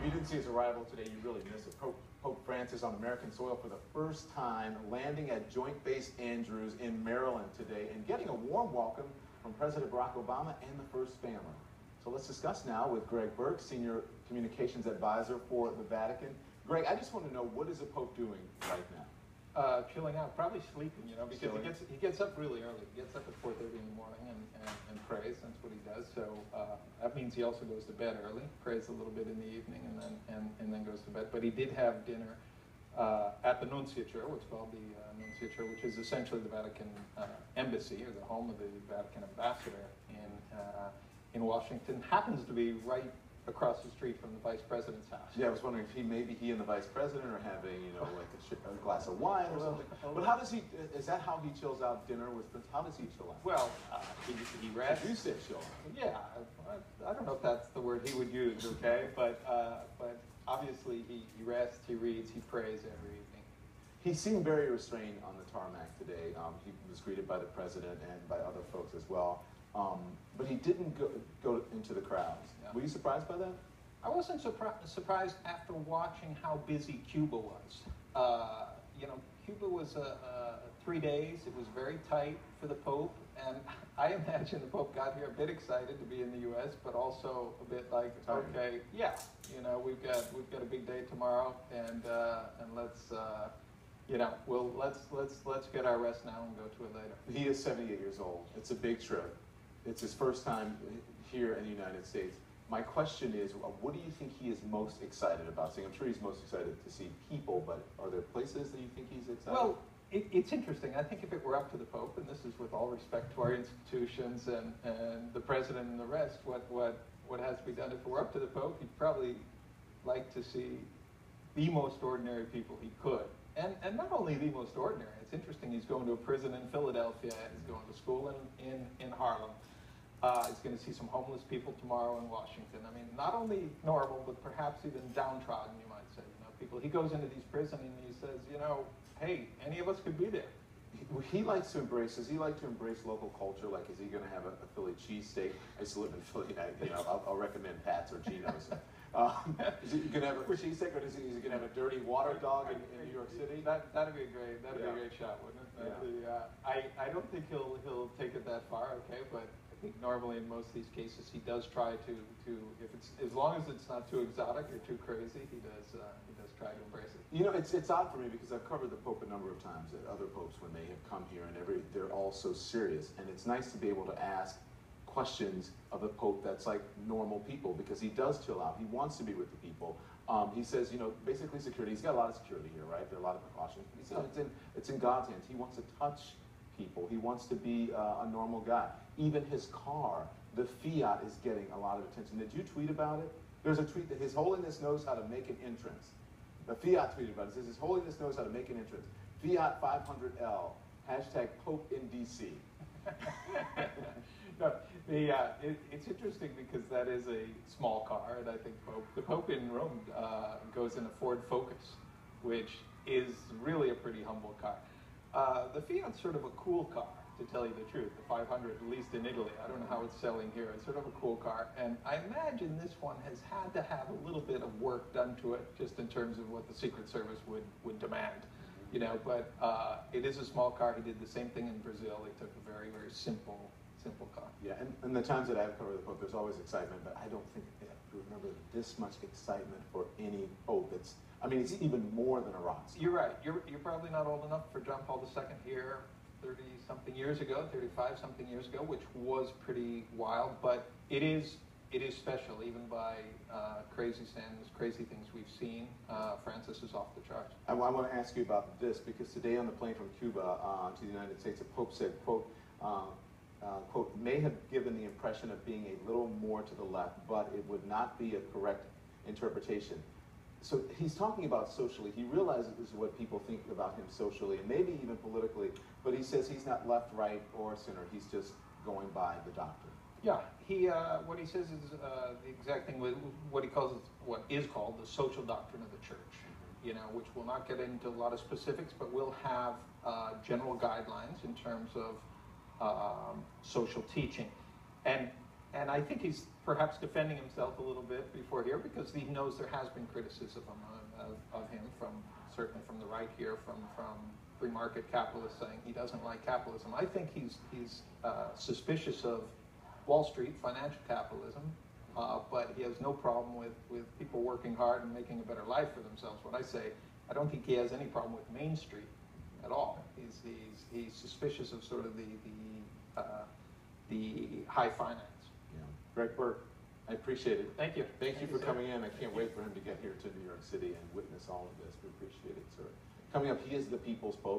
you didn't see his arrival today, you really missed it. Pope Francis on American soil for the first time, landing at Joint Base Andrews in Maryland today and getting a warm welcome from President Barack Obama and the First Family. So let's discuss now with Greg Burke, Senior Communications Advisor for the Vatican. Greg, I just want to know, what is the Pope doing right now? Chilling out, probably sleeping, you know, because he gets up really early. He gets up at 4:30 in the morning and prays. That's what he does. So that means he also goes to bed early, prays a little bit in the evening, and then goes to bed. But he did have dinner at the Nunciature, what's called the Nunciature, which is essentially the Vatican embassy, or the home of the Vatican ambassador in Washington. Happens to be right across the street from the Vice President's house. Yeah, I was wondering if maybe he and the Vice President are having, you know, like a glass of wine or something. But how does he, is that how he chills out dinner with, how does he chill out? Well, he rests. You said chill. Yeah, I don't know if that's the word he would use, okay? But obviously he rests, he reads, he prays every evening. He seemed very restrained on the tarmac today. He was greeted by the President and by other folks as well. But he didn't go into the crowds. Yeah. Were you surprised by that? I wasn't surprised after watching how busy Cuba was. You know, Cuba was 3 days. It was very tight for the Pope, and I imagine the Pope got here a bit excited to be in the U.S., but also a bit like, okay, yeah, you know, we've got a big day tomorrow, and let's. You know, let's get our rest now and go to it later. He is 78 years old. It's a big trip. It's his first time here in the United States. My question is, what do you think he is most excited about seeing? I'm sure he's most excited to see people, but are there places that you think he's excited? Well, it's interesting. I think if it were up to the Pope, and this is with all respect to our institutions and the President and the rest, what has to be done, if it were up to the Pope, he'd probably like to see the most ordinary people he could. And not only the most ordinary, it's interesting, he's going to a prison in Philadelphia, he's going to school in Harlem. He's going to see some homeless people tomorrow in Washington. I mean, not only normal, but perhaps even downtrodden, you might say. You know, people, he goes into these prisons and he says, you know, hey, any of us could be there. He likes to embrace, does he like to embrace local culture? Like, is he going to have a Philly cheesesteak? I used to live in Philly, you know, I'll recommend Pat's or Geno's. Is he going to have a cheesesteak, or is he going to have a dirty water dog in New York City? That'd be a great shot, wouldn't it? Yeah. I don't think he'll take it that far, okay, but I think normally in most of these cases he does try to if it's, as long as it's not too exotic or too crazy, he does try to embrace it. You know, it's odd for me because I've covered the Pope a number of times, at other popes when they have come here, and they're all so serious, and it's nice to be able to ask questions of the Pope that's like normal people, because he does chill out. He wants to be with the people. He says, you know, basically security. He's got a lot of security here, right? There are a lot of precautions. He says it's in God's hands. He wants to touch people. He wants to be a normal guy. Even his car, the Fiat, is getting a lot of attention. Did you tweet about it? There's a tweet that His Holiness knows how to make an entrance. The Fiat tweeted about it. It says His Holiness knows how to make an entrance. Fiat 500L, hashtag Pope in DC. No, it's interesting because that is a small car, and I think the Pope in Rome goes in a Ford Focus, which is really a pretty humble car. The Fiat's sort of a cool car, to tell you the truth. The 500, at least in Italy. I don't know how it's selling here. It's sort of a cool car, and I imagine this one has had to have a little bit of work done to it, just in terms of what the Secret Service would demand. You know, but it is a small car. He did the same thing in Brazil. He took a very, very simple car. Yeah, and the times that I've covered the Pope, there's always excitement, but I don't think I remember this much excitement for any Pope. I mean, it's even more than a rock star. You're right. You're probably not old enough for John Paul II here 30-something years ago, 35-something years ago, which was pretty wild, but it is special, even by crazy standards, crazy things we've seen. Francis is off the charts. I want to ask you about this, because today on the plane from Cuba to the United States, the Pope said, quote, quote, may have given the impression of being a little more to the left, but it would not be a correct interpretation. So he's talking about socially. He realizes what people think about him socially, and maybe even politically, but he says he's not left, right, or center. He's just going by the doctrine. Yeah, what he says is the exact thing, what is called the social doctrine of the Church, you know, which we'll not get into a lot of specifics, but we'll have general guidelines in terms of social teaching. And And I think he's perhaps defending himself a little bit before here because he knows there has been criticism of him certainly from the right here, from free market capitalists saying he doesn't like capitalism. I think he's suspicious of Wall Street, financial capitalism, but he has no problem with people working hard and making a better life for themselves. When I say, I don't think he has any problem with Main Street at all. He's suspicious of sort of the high finance. Yeah. Greg Burke, I appreciate it. Thank you. Thank you for coming in. I can't wait for him to get here to New York City and witness all of this. We appreciate it, sir. Coming up, he is the People's Pope.